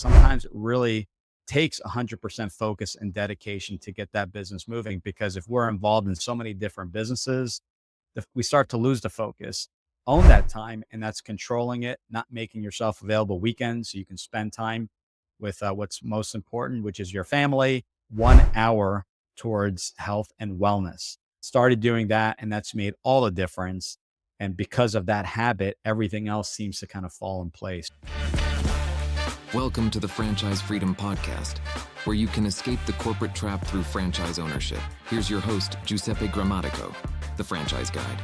sometimes it really takes 100% focus and dedication to get that business moving. Because if we're involved in so many different businesses, we start to lose the focus. Own that time, and that's controlling it, not making yourself available weekends so you can spend time with what's most important, which is your family. 1 hour towards health and wellness. Started doing that, and that's made all the difference. And because of that habit, everything else seems to kind of fall in place. Welcome to the Franchise Freedom Podcast, where you can escape the corporate trap through franchise ownership. Here's your host, Giuseppe Grammatico, the Franchise Guide.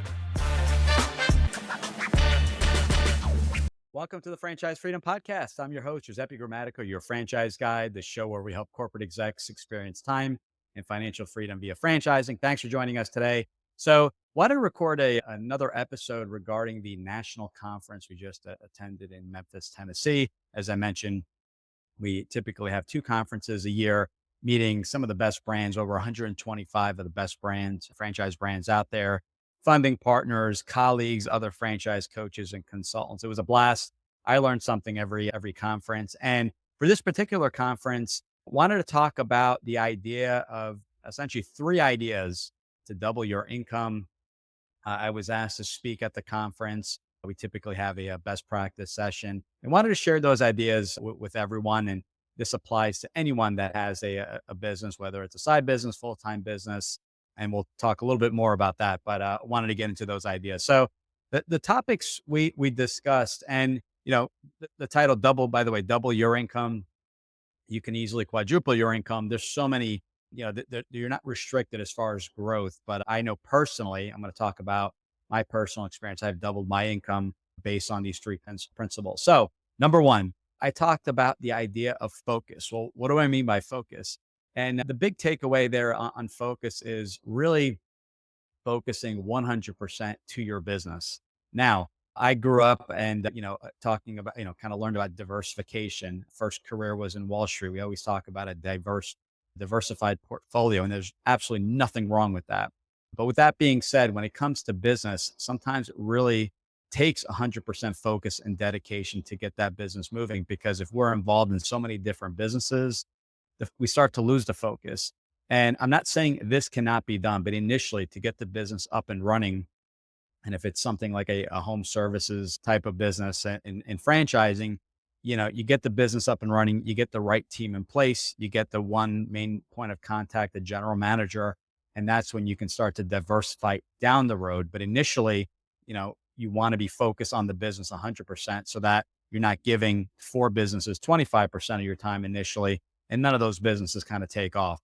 Welcome to the Franchise Freedom Podcast. I'm your host, Giuseppe Grammatico, your franchise guide, the show where we help corporate execs experience time and financial freedom via franchising. Thanks for joining us today. So, want to record another episode regarding the national conference we just attended in Memphis, Tennessee. As I mentioned, we typically have 2 conferences a year, meeting some of the best brands, over 125 of the best brands, franchise brands out there, funding partners, colleagues, other franchise coaches and consultants. It was a blast. I learned something every conference. And for this particular conference, wanted to talk about the idea of essentially 3 ideas to double your income. I was asked to speak at the conference. We typically have a best practice session and wanted to share those ideas with everyone. And this applies to anyone that has a business, whether it's a side business, full-time business. And we'll talk a little bit more about that, but wanted to get into those ideas. So the topics we discussed, and the title double your income. You can easily quadruple your income. There's so many, you're not restricted as far as growth. But I know personally, I'm going to talk about my personal experience. I've doubled my income based on these 3 principles. So, number 1, I talked about the idea of focus. Well, what do I mean by focus? And the big takeaway there on focus is really focusing 100% to your business. Now, I grew up and, talking about, kind of learned about diversification. First career was in Wall Street. We always talk about a diversified portfolio, and there's absolutely nothing wrong with that. But with that being said, when it comes to business, sometimes it really takes 100% focus and dedication to get that business moving. Because if we're involved in so many different businesses, we start to lose the focus. And I'm not saying this cannot be done, but initially to get the business up and running, and if it's something like a home services type of business in franchising, you get the business up and running, you get the right team in place, you get the one main point of contact, the general manager, and that's when you can start to diversify down the road. But initially, you want to be focused on the business 100% so that you're not giving 4 businesses 25% of your time initially, and none of those businesses kind of take off.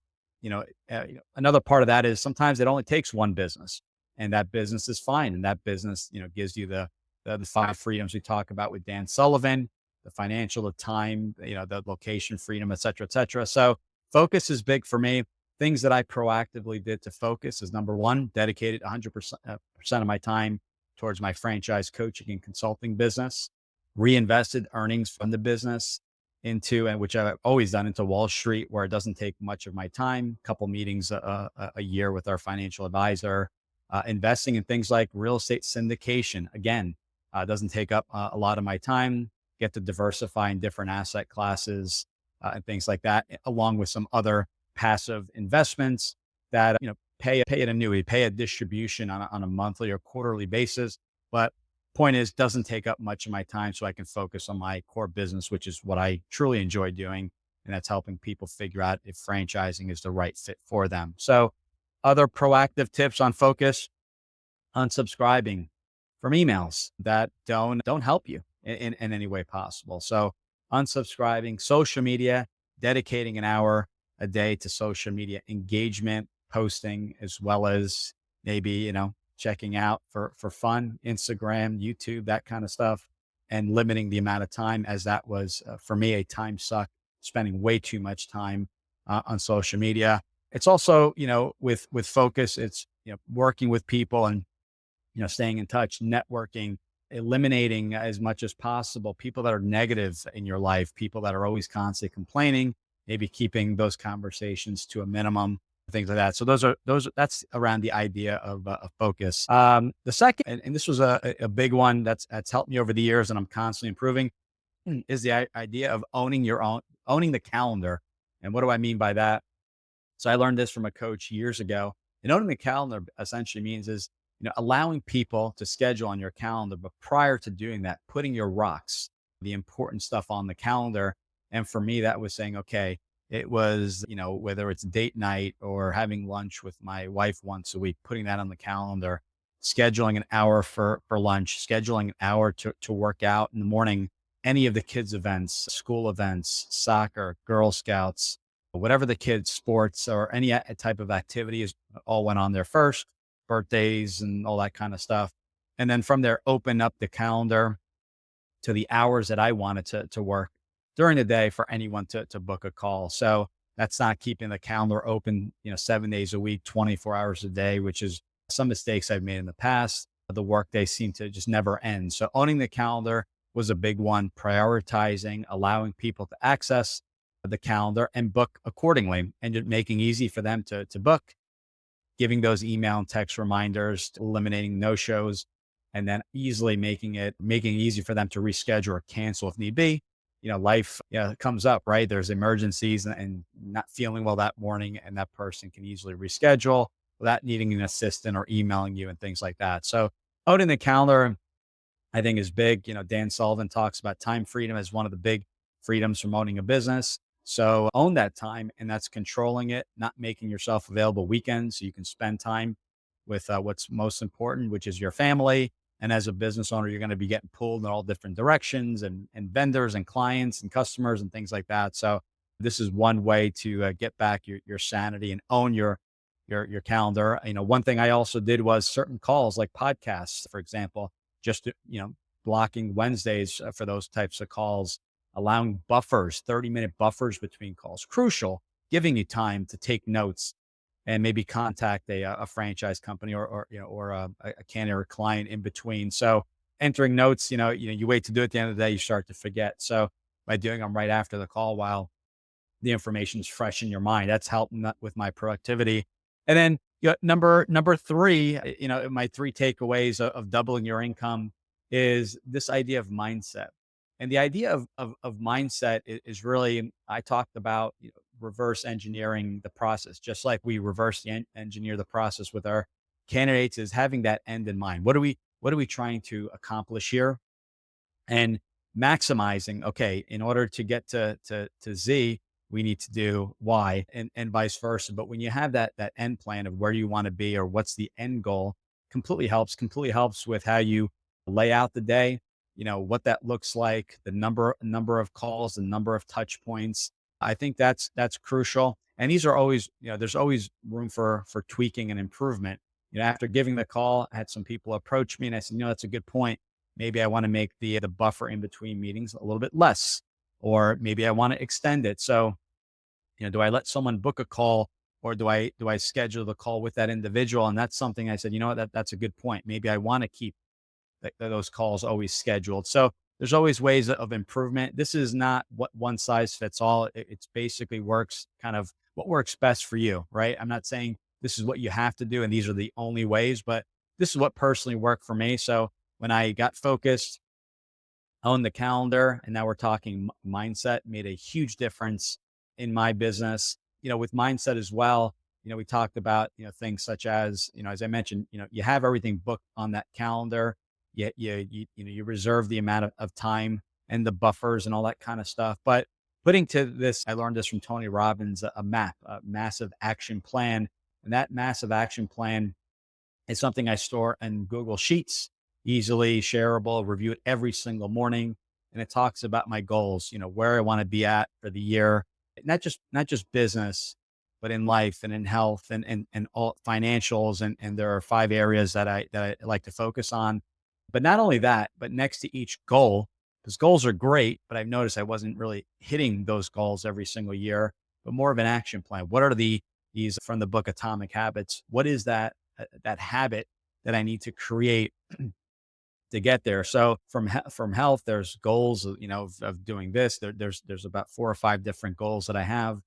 Another part of that is sometimes it only takes 1 business, and that business is fine. And that business, gives you the 5 freedoms we talk about with Dan Sullivan, the financial, the time, the location freedom, et cetera, et cetera. So focus is big for me. Things that I proactively did to focus is, number 1, dedicated 100% of my time towards my franchise coaching and consulting business, reinvested earnings from the business into, and which I've always done, into Wall Street, where it doesn't take much of my time, a couple meetings a year with our financial advisor, investing in things like real estate syndication. Again, doesn't take up a lot of my time, get to diversify in different asset classes and things like that, along with some other passive investments that, pay an annuity, pay a distribution on a monthly or quarterly basis. But point is, doesn't take up much of my time, so I can focus on my core business, which is what I truly enjoy doing. And that's helping people figure out if franchising is the right fit for them. So other proactive tips on focus: unsubscribing from emails that don't help you in any way possible. So unsubscribing. Social media, dedicating an hour a day to social media engagement, posting, as well as maybe, checking out for fun, Instagram, YouTube, that kind of stuff, and limiting the amount of time, as that was for me a time suck, spending way too much time on social media. It's also, with focus, it's, working with people and, staying in touch, networking, eliminating as much as possible people that are negative in your life, people that are always constantly complaining, maybe keeping those conversations to a minimum, things like that. So that's around the idea of focus. The second, and this was a big one that's helped me over the years, and I'm constantly improving, is the idea of owning the calendar. And what do I mean by that? So I learned this from a coach years ago. And owning the calendar essentially means is, allowing people to schedule on your calendar, but prior to doing that, putting your rocks, the important stuff on the calendar. And for me, that was saying, okay, it was, whether it's date night or having lunch with my wife once a week, putting that on the calendar, scheduling an hour for lunch, scheduling an hour to work out in the morning, any of the kids' events, school events, soccer, Girl Scouts, whatever the kids' sports or any type of activities all went on there first, birthdays and all that kind of stuff. And then from there, open up the calendar to the hours that I wanted to work during the day for anyone to book a call. So that's not keeping the calendar open, 7 days a week, 24 hours a day, which is some mistakes I've made in the past. The workday seemed to just never end. So owning the calendar was a big one, prioritizing, allowing people to access the calendar and book accordingly, and just making easy for them to book, giving those email and text reminders, eliminating no shows, and then easily making it easy for them to reschedule or cancel if need be. Life comes up, right? There's emergencies and not feeling well that morning, and that person can easily reschedule without needing an assistant or emailing you and things like that. So owning the calendar, I think, is big. Dan Sullivan talks about time freedom as one of the big freedoms from owning a business. So own that time, and that's controlling it, not making yourself available weekends so you can spend time with what's most important, which is your family. And as a business owner, you're going to be getting pulled in all different directions, and vendors and clients and customers and things like that. So this is one way to get back your sanity and own your calendar. One thing I also did was certain calls like podcasts, for example, just blocking Wednesdays for those types of calls, allowing buffers, 30-minute buffers between calls, crucial, giving you time to take notes and maybe contact a franchise company or a candidate or client in between. So entering notes, you wait to do it at the end of the day, you start to forget. So by doing them right after the call while the information is fresh in your mind, that's helping with my productivity. And then number three, my three takeaways of doubling your income is this idea of mindset. And the idea of mindset is really, I talked about, reverse engineering the process, just like we engineer the process with our candidates, is having that end in mind. What are we trying to accomplish here? And maximizing, okay, in order to get to Z, we need to do Y, and vice versa. But when you have that end plan of where you want to be or what's the end goal, completely helps with how you lay out the day, what that looks like, the number of calls, the number of touch points. I think that's crucial. And these are always, there's always room for tweaking and improvement. After giving the call, I had some people approach me and I said, that's a good point. Maybe I want to make the buffer in between meetings a little bit less, or maybe I want to extend it. So, do I let someone book a call, or do I schedule the call with that individual? And that's something I said, that's a good point. Maybe I want to keep those calls always scheduled. So there's always ways of improvement. This is not what one size fits all. It's basically works kind of what works best for you, right? I'm not saying this is what you have to do and these are the only ways, but this is what personally worked for me. So when I got focused on the calendar, and now we're talking mindset, made a huge difference in my business. With mindset as well, we talked about, things such as, as I mentioned, you have everything booked on that calendar. Yet you reserve the amount of time and the buffers and all that kind of stuff. But putting to this, I learned this from Tony Robbins, a map, a massive action plan. And that massive action plan is something I store in Google Sheets, easily shareable, review it every single morning. And it talks about my goals, where I want to be at for the year, not just business, but in life and in health and all financials. And there are 5 areas that I like to focus on. But not only that, but next to each goal, because goals are great, but I've noticed I wasn't really hitting those goals every single year, but more of an action plan. What are these from the book Atomic Habits? What is that habit that I need to create to get there? So from health, there's goals, of doing this. There's about 4 or 5 different goals that I have,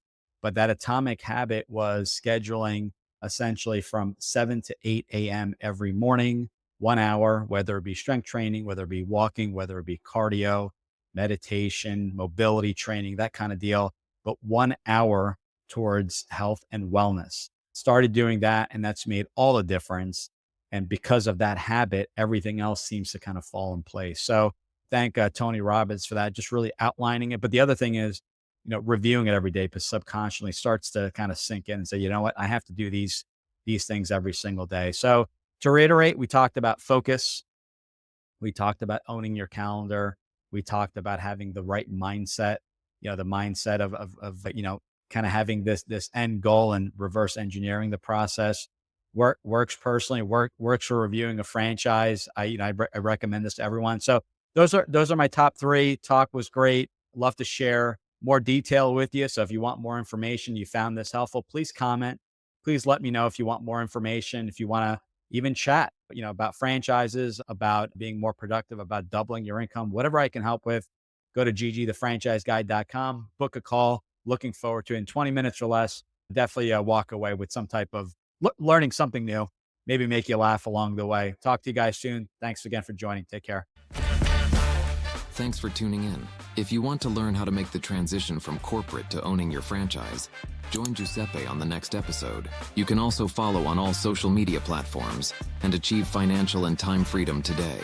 but that atomic habit was scheduling essentially from 7 to 8 a.m. every morning, 1 hour, whether it be strength training, whether it be walking, whether it be cardio. meditation, mobility training, that kind of deal, but 1 hour towards health and wellness. Started doing that, and that's made all the difference. And because of that habit, everything else seems to kind of fall in place. So thank Tony Robbins for that, just really outlining it. But the other thing is, reviewing it every day, because subconsciously starts to kind of sink in and say, you know what, I have to do these things every single day. So to reiterate, we talked about focus. We talked about owning your calendar. We talked about having the right mindset, the mindset of kind of having this end goal and reverse engineering the process. Works personally, works for reviewing a franchise. I recommend this to everyone. So those are my top three. Talk was great. Love to share more detail with you. So if you want more information, you found this helpful, please comment. Please let me know if you want more information, if you want to even chat, about franchises, about being more productive, about doubling your income, whatever I can help with. Go to ggthefranchiseguide.com, book a call. Looking forward to it in 20 minutes or less. Definitely walk away with some type of learning something new, maybe make you laugh along the way. Talk to you guys soon. Thanks again for joining. Take care. Thanks for tuning in. If you want to learn how to make the transition from corporate to owning your franchise, join Giuseppe on the next episode. You can also follow on all social media platforms and achieve financial and time freedom today.